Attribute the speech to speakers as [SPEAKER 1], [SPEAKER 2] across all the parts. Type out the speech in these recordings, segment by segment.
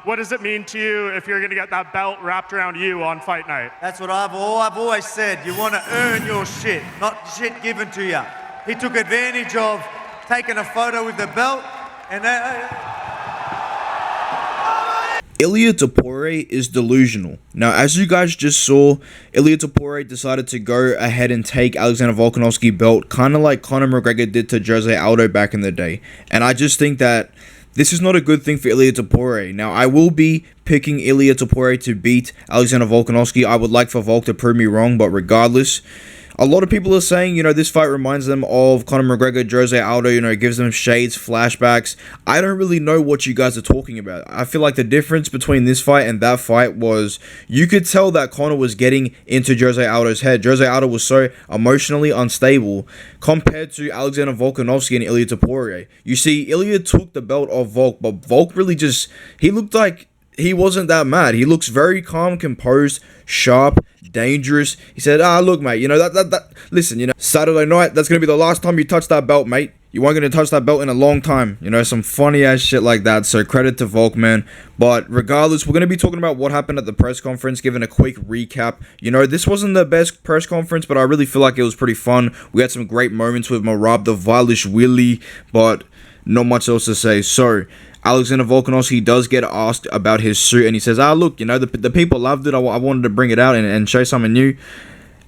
[SPEAKER 1] what does it mean to you if you're going to get that belt wrapped around you on fight night?
[SPEAKER 2] That's what I've always said. You want to earn your shit, not shit given to you. He took advantage of taking a photo with the belt, and
[SPEAKER 3] Ilia Topouria is delusional. Now, as you guys just saw, Ilia Topouria decided to go ahead and take Alexander Volkanovski's belt, kind of like Conor McGregor did to Jose Aldo back in the day. And I just think that this is not a good thing for Ilia Topouria. Now, I will be picking Ilia Topouria to beat Alexander Volkanovski. I would like for Volk to prove me wrong, but regardless, a lot of people are saying, this fight reminds them of Conor McGregor, Jose Aldo, it gives them shades, flashbacks. I don't really know what you guys are talking about. I feel like the difference between this fight and that fight was you could tell that Conor was getting into Jose Aldo's head. Jose Aldo was so emotionally unstable compared to Alexander Volkanovski and Ilia Topouria. You see, Ilia took the belt off Volk, but Volk really he looked like he wasn't that mad. He looks very calm, composed, sharp, dangerous. He said, look, mate, listen, Saturday night, that's going to be the last time you touch that belt, mate. You weren't going to touch that belt in a long time. Some funny ass shit like that. So credit to Volk, man. But regardless, we're going to be talking about what happened at the press conference, giving a quick recap. This wasn't the best press conference, but I really feel like it was pretty fun. We had some great moments with Merab Dvalishvili, but not much else to say. So Alexander Volkanovski does get asked about his suit, and he says, look, the people loved it. I wanted to bring it out and show something new.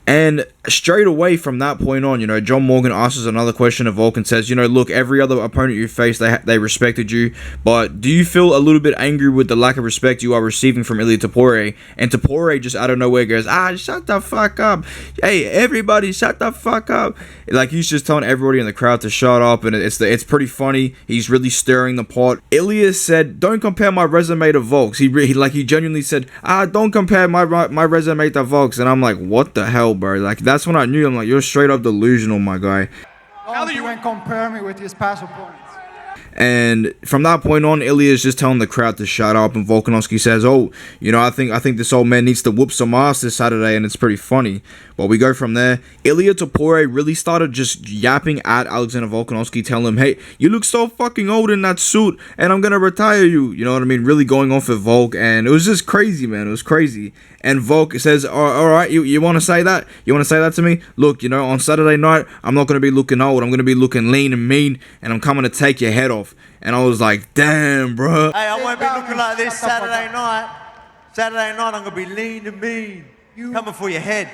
[SPEAKER 3] And straight away from that point on, John Morgan asks another question of Volk and says, look, every other opponent you faced, they respected you. But do you feel a little bit angry with the lack of respect you are receiving from Ilia Topouria? And Topouria just out of nowhere goes, shut the fuck up. Hey, everybody, shut the fuck up. Like, he's just telling everybody in the crowd to shut up. And it's pretty funny. He's really stirring the pot. Ilia said, don't compare my resume to Volk's. He genuinely said, don't compare my resume to Volk's. And I'm like, what the hell, bro? Like, that's when I knew. I'm like, you're straight up delusional, my guy.
[SPEAKER 4] Don't even compare me with his past opponents.
[SPEAKER 3] And from that point on, Ilia is just telling the crowd to shut up, and Volkanovski says, I think this old man needs to whoop some ass this Saturday, and it's pretty funny. But we go from there. Ilia Topouria really started just yapping at Alexander Volkanovski, telling him, hey, you look so fucking old in that suit, and I'm gonna retire you. You know what I mean? Really going off at Volk, and it was just crazy, man. It was crazy. And Volk says, all right, you want to say that? You want to say that to me? Look, on Saturday night, I'm not going to be looking old. I'm going to be looking lean and mean, and I'm coming to take your head off. And I was like, damn, bro.
[SPEAKER 2] Hey, I won't be looking like this Saturday night. Saturday night, I'm going to be lean and mean. Coming for your head.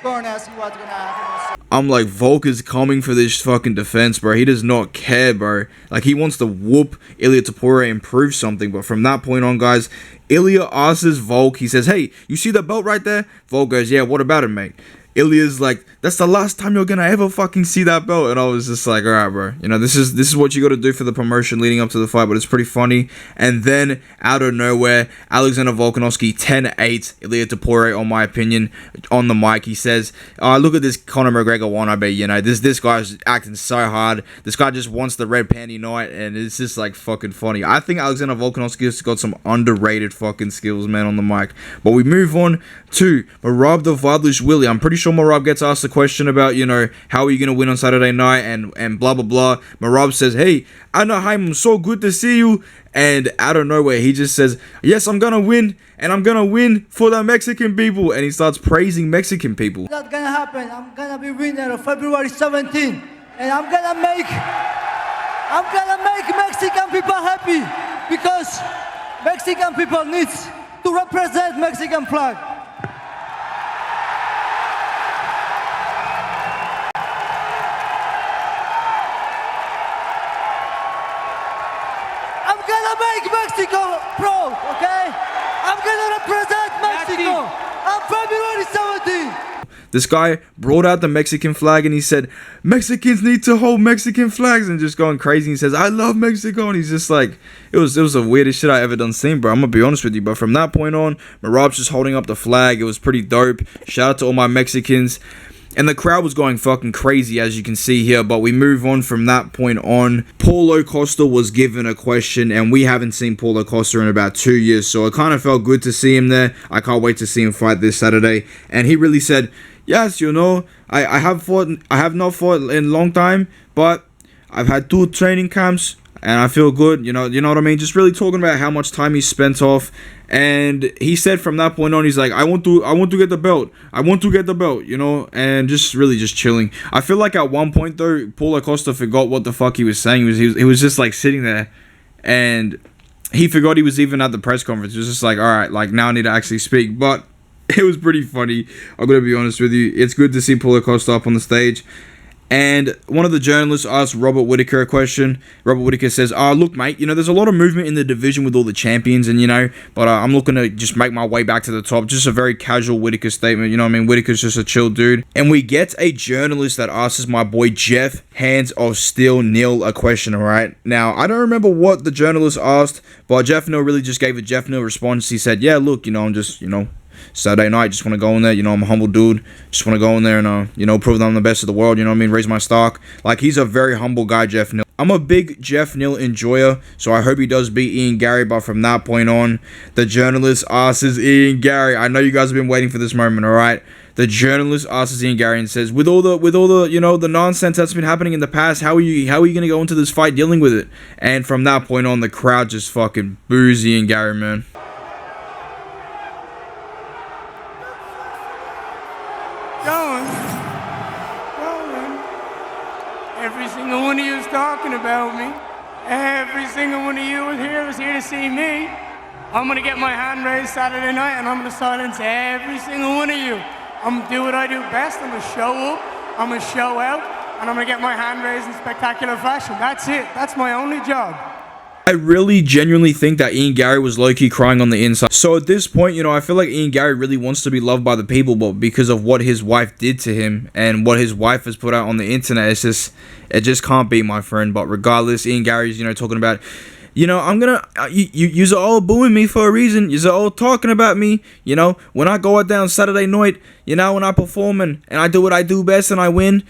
[SPEAKER 3] I'm like, Volk is coming for this fucking defense, bro. He does not care, bro. Like, he wants to whoop Ilia Topouria and prove something. But from that point on, guys, Ilia asks Volk, he says, hey, you see that belt right there? Volk goes, yeah, what about it, mate? Ilia's like, that's the last time you're gonna ever fucking see that belt. And I was just like, alright, bro, this is what you gotta do for the promotion leading up to the fight. But it's pretty funny. And then out of nowhere, Alexander Volkanovski 10-8 Ilia Topouria, on my opinion, on the mic. He says, look at this Conor McGregor wannabe. This guy's acting so hard. This guy just wants the red panty night, and it's just like fucking funny. I think Alexander Volkanovski has got some underrated fucking skills, man, on the mic. But we move on to Merab Dvalishvili. I'm pretty sure Merab gets asked a question about, how are you going to win on Saturday night and blah, blah, blah. Merab says, hey, Anaheim, so good to see you. And out of nowhere, he just says, yes, I'm going to win. And I'm going to win for the Mexican people. And he starts praising Mexican people.
[SPEAKER 5] That's going to happen. I'm going to be winner of February 17th. And I'm going to make Mexican people happy. Because Mexican people needs to represent Mexican flag. I'm gonna make Mexico proud, okay? I'm gonna represent Mexico on February 17th.
[SPEAKER 3] This guy brought out the Mexican flag and he said, Mexicans need to hold Mexican flags, and just going crazy. He says, I love Mexico. And he's just like, it was the weirdest shit I ever done seen, bro. I'm gonna be honest with you. But from that point on, Merab's just holding up the flag. It was pretty dope. Shout out to all my Mexicans. And the crowd was going fucking crazy, as you can see here. But we move on from that point on. Paulo Costa was given a question, and we haven't seen Paulo Costa in about 2 years. So it kind of felt good to see him there. I can't wait to see him fight this Saturday. And he really said, yes, I have not fought in a long time, but I've had 2 training camps. and I feel good, you know what I mean? Just really talking about how much time he spent off, and he said from that point on, he's like, I want to get the belt, you know, and just really just chilling. I feel like at one point though, Paulo Costa forgot what the fuck he was saying. He was just like sitting there, and he forgot he was even at the press conference. He was just like, all right, like now I need to actually speak, but it was pretty funny. I'm gonna be honest with you. It's good to see Paulo Costa up on the stage. And one of the journalists asked Robert Whittaker a question. Robert Whittaker says, look, mate, you know, there's a lot of movement in the division with all the champions, and, you know, but I'm looking to just make my way back to the top. Just a very casual Whittaker statement, you know what I mean? Whittaker's just a chill dude. And we get a journalist that asks my boy Jeff Hands of Steel Neal a question, alright? Now, I don't remember what the journalist asked, but Jeff Neal really just gave a Jeff Neal response. He said, yeah, look, you know, I'm just, you know, Saturday night, just want to go in there, you know, I'm a humble dude, just want to go in there and, you know, prove that I'm the best of the world, you know what I mean, raise my stock. Like, he's a very humble guy, Jeff Neal. I'm a big Jeff Neal enjoyer, so I hope he does beat Ian Gary, but from that point on, the journalist asks Ian Gary, I know you guys have been waiting for this moment, alright? The journalist asks Ian Gary and says, with all the, you know, the nonsense that's been happening in the past, how are you going to go into this fight dealing with it? And from that point on, the crowd just fucking boos Ian Gary, man.
[SPEAKER 6] Every single one of you is talking about me. Every single one of you is here to see me. I'm gonna get my hand raised Saturday night and I'm gonna silence every single one of you. I'm gonna do what I do best. I'm gonna show up, I'm gonna show out, and I'm gonna get my hand raised in spectacular fashion. That's it. That's my only job.
[SPEAKER 3] I really genuinely think that Ian Gary was low-key crying on the inside. So at this point, you know, I feel like Ian Gary really wants to be loved by the people, but because of what his wife did to him and what his wife has put out on the internet, it just can't be, my friend. But regardless, Ian Gary's, you know, talking about, you know, I'm gonna, you're all booing me for a reason. You're all talking about me, you know. When I go out there on Saturday night, you know, when I perform and I do what I do best and I win,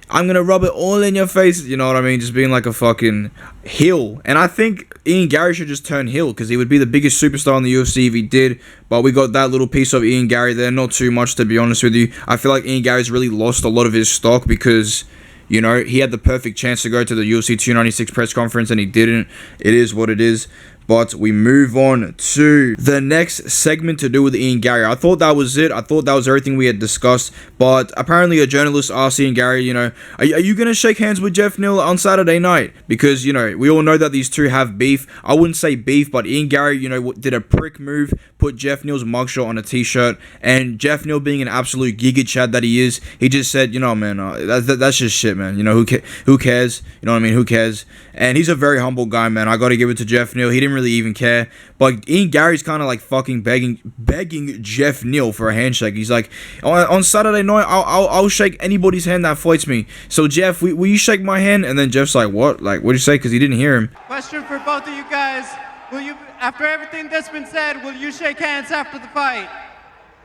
[SPEAKER 3] I'm gonna rub it all in your face, you know what I mean? Just being like a fucking heel. And I think Ian Gary should just turn heel, because he would be the biggest superstar in the UFC if he did. But we got that little piece of Ian Gary there, not too much, to be honest with you. I feel like Ian Gary's really lost a lot of his stock because, you know, he had the perfect chance to go to the UFC 296 press conference and he didn't. It is what it is. But we move on to the next segment to do with Ian Gary. I thought that was it. I thought that was everything we had discussed. But apparently a journalist asked Ian Gary, you know, are you going to shake hands with Jeff Neal on Saturday night? Because, you know, we all know that these two have beef. I wouldn't say beef, but Ian Gary, you know, did a prick move, put Jeff Neal's mugshot on a t-shirt. And Jeff Neal, being an absolute giga chad that he is, he just said, you know, man, that's just shit, man. You know, who cares? You know what I mean? Who cares? And he's a very humble guy, man. I got to give it to Jeff Neal. He didn't really even care. But Ian Gary's kind of like fucking begging Jeff Neal for a handshake. He's like, on Saturday night, I'll shake anybody's hand that fights me. So Jeff, will you shake my hand? And then Jeff's like, what? Like, what'd you say? Because he didn't hear him.
[SPEAKER 7] Question for both of you guys. Will you, after everything that's been said, will you shake hands after the fight?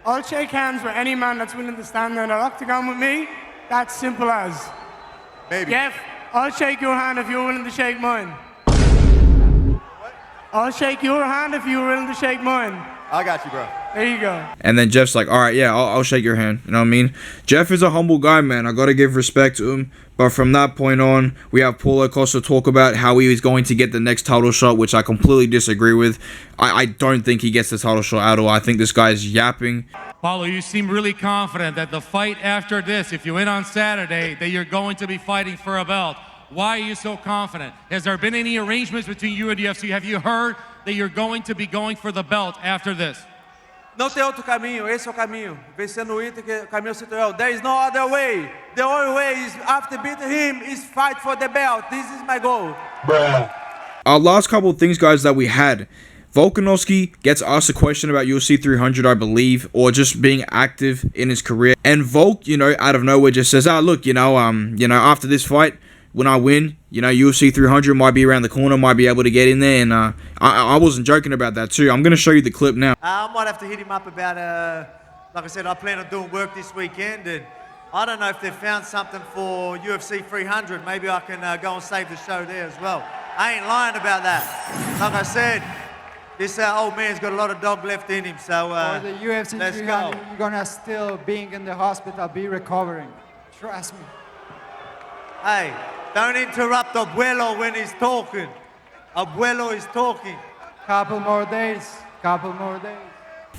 [SPEAKER 6] I'll shake hands with any man that's willing to stand there in the octagon with me. That's simple as.
[SPEAKER 2] Maybe.
[SPEAKER 6] Jeff, I'll shake your hand if you're willing to shake mine. I'll shake your hand if you're willing to shake mine.
[SPEAKER 2] I got you, bro.
[SPEAKER 6] There you go.
[SPEAKER 3] And then Jeff's like, all right, yeah, I'll shake your hand. You know what I mean? Jeff is a humble guy, man. I got to give respect to him. But from that point on, we have Paulo Costa talk about how he is going to get the next title shot, which I completely disagree with. I don't think he gets the title shot at all. I think this guy is yapping.
[SPEAKER 8] Paulo, you seem really confident that the fight after this, if you win on Saturday, that you're going to be fighting for a belt. Why are you so confident? Has there been any arrangements between you and the UFC? Have you heard that you're going to be going for the belt after this?
[SPEAKER 7] Não tem outro caminho, esse é o caminho. Vencendo o Inter, que é o caminho cinturão. There is no other way. The only way is, after beating him, is fight for the belt. This is my goal. Bruh.
[SPEAKER 3] Our last couple of things, guys, that we had. Volkanovski gets asked a question about UFC 300, I believe, or just being active in his career. And Volk, you know, out of nowhere just says, look, you know, after this fight, when I win, you know, UFC 300 might be around the corner, might be able to get in there, and I wasn't joking about that too. I'm going to show you the clip now.
[SPEAKER 2] I might have to hit him up about, like I said, I plan on doing work this weekend, and I don't know if they've found something for UFC 300. Maybe I can go and save the show there as well. I ain't lying about that. Like I said, this old man's got a lot of dog left in him, so
[SPEAKER 4] For the UFC
[SPEAKER 2] let's
[SPEAKER 4] 300,
[SPEAKER 2] go.
[SPEAKER 4] you're gonna still being in the hospital, be recovering. Trust me.
[SPEAKER 2] Hey, don't interrupt Abuelo when he's talking. Abuelo is talking.
[SPEAKER 4] Couple more days. Couple more days.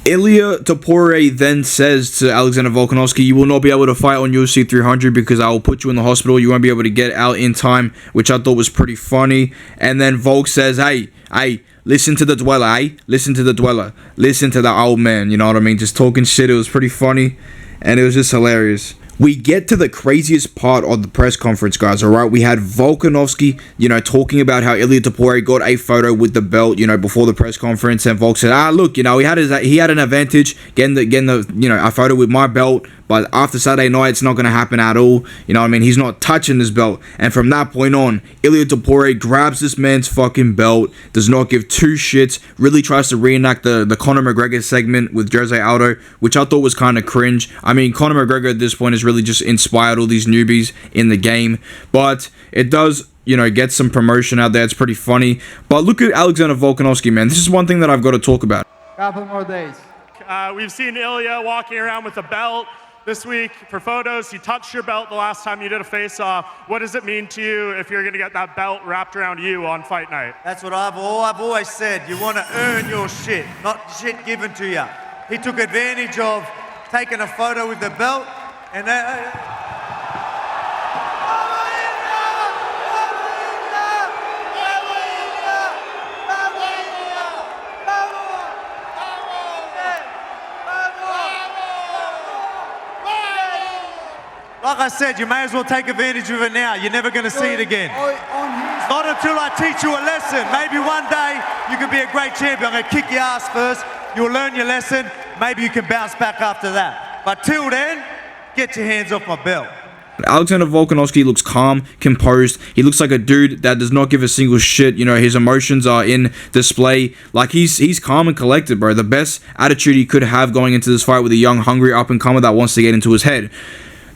[SPEAKER 3] Ilia Topouria then says to Alexander Volkanovski, you will not be able to fight on UFC 300 because I will put you in the hospital. You won't be able to get out in time, which I thought was pretty funny. And then Volk says, hey, listen to the dweller, hey? Listen to the dweller. Listen to the old man, you know what I mean? Just talking shit. It was pretty funny, and it was just hilarious. We get to the craziest part of the press conference, guys, alright? We had Volkanovski, talking about how Ilia Topouria got a photo with the belt, before the press conference, and Volk said, look, he had an advantage getting a photo with my belt, but after Saturday night, it's not going to happen at all. You know what I mean? He's not touching his belt. And from that point on, Ilia Topouria grabs this man's fucking belt, does not give two shits, really tries to reenact the Conor McGregor segment with Jose Aldo, which I thought was kind of cringe. I mean, Conor McGregor at this point has really just inspired all these newbies in the game. But it does, get some promotion out there. It's pretty funny. But look at Alexander Volkanovski, man. This is one thing that I've got to talk about.
[SPEAKER 4] Couple more days.
[SPEAKER 1] We've seen Ilia walking around with a belt this week for photos. You touched your belt the last time you did a face-off. What does it mean to you if you're going to get that belt wrapped around you on fight night?
[SPEAKER 2] That's what I've always said. You want to earn your shit, not shit given to you. He took advantage of taking a photo with the belt, and like I said, you may as well take advantage of it now. You're never going to see it again. Not until I teach you a lesson. Maybe one day you can be a great champion. I'm going to kick your ass first. You'll learn your lesson. Maybe you can bounce back after that. But till then, get your hands off my belt.
[SPEAKER 3] Alexander Volkanovski looks calm, composed. He looks like a dude that does not give a single shit. His emotions are in display. Like, he's calm and collected, bro. The best attitude he could have going into this fight with a young, hungry up-and-comer that wants to get into his head.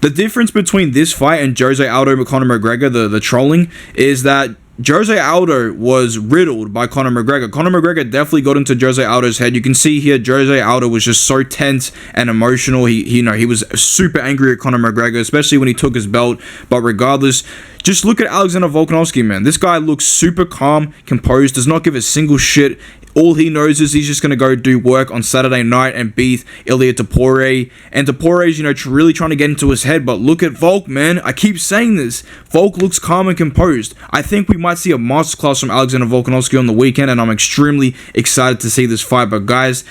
[SPEAKER 3] The difference between this fight and Jose Aldo and Conor McGregor, the trolling, is that Jose Aldo was riddled by Conor McGregor. Conor McGregor definitely got into Jose Aldo's head. You can see here Jose Aldo was just so tense and emotional. He was super angry at Conor McGregor, especially when he took his belt. But regardless, just look at Alexander Volkanovski, man. This guy looks super calm, composed, does not give a single shit. All he knows is he's just going to go do work on Saturday night and beat Ilia Topouria. And Topuria is, really trying to get into his head. But look at Volk, man. I keep saying this. Volk looks calm and composed. I think we might see a masterclass from Alexander Volkanovski on the weekend. And I'm extremely excited to see this fight. But guys,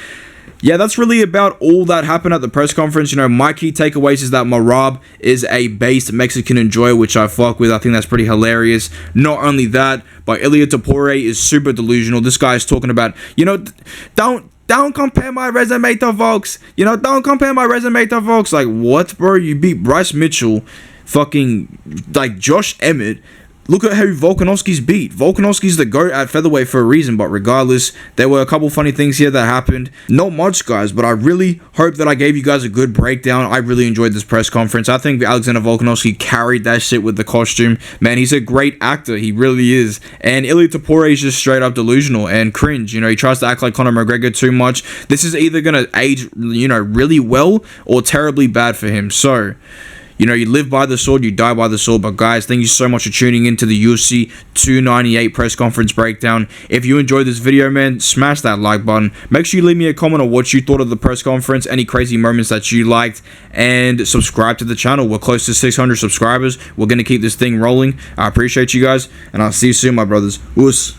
[SPEAKER 3] yeah, that's really about all that happened at the press conference. My key takeaways is that Marab is a based Mexican enjoyer, which I fuck with. I think that's pretty hilarious. Not only that, but Ilia Topouria is super delusional. This guy is talking about, don't compare my resume to Volk's. Don't compare my resume to Volk's. Like, what, bro? You beat Bryce Mitchell, fucking, like, Josh Emmett. Look at who Volkanovski's beat. Volkanovski's the GOAT at featherweight for a reason, but regardless, there were a couple funny things here that happened. Not much, guys, but I really hope that I gave you guys a good breakdown. I really enjoyed this press conference. I think Alexander Volkanovski carried that shit with the costume. Man, he's a great actor. He really is. And Ilia Topouria is just straight up delusional and cringe. He tries to act like Conor McGregor too much. This is either going to age, really well or terribly bad for him. So, you live by the sword, you die by the sword. But guys, thank you so much for tuning into the UFC 298 press conference breakdown. If you enjoyed this video, man, smash that like button. Make sure you leave me a comment on what you thought of the press conference, any crazy moments that you liked, and subscribe to the channel. We're close to 600 subscribers. We're going to keep this thing rolling. I appreciate you guys, and I'll see you soon, my brothers. Oos.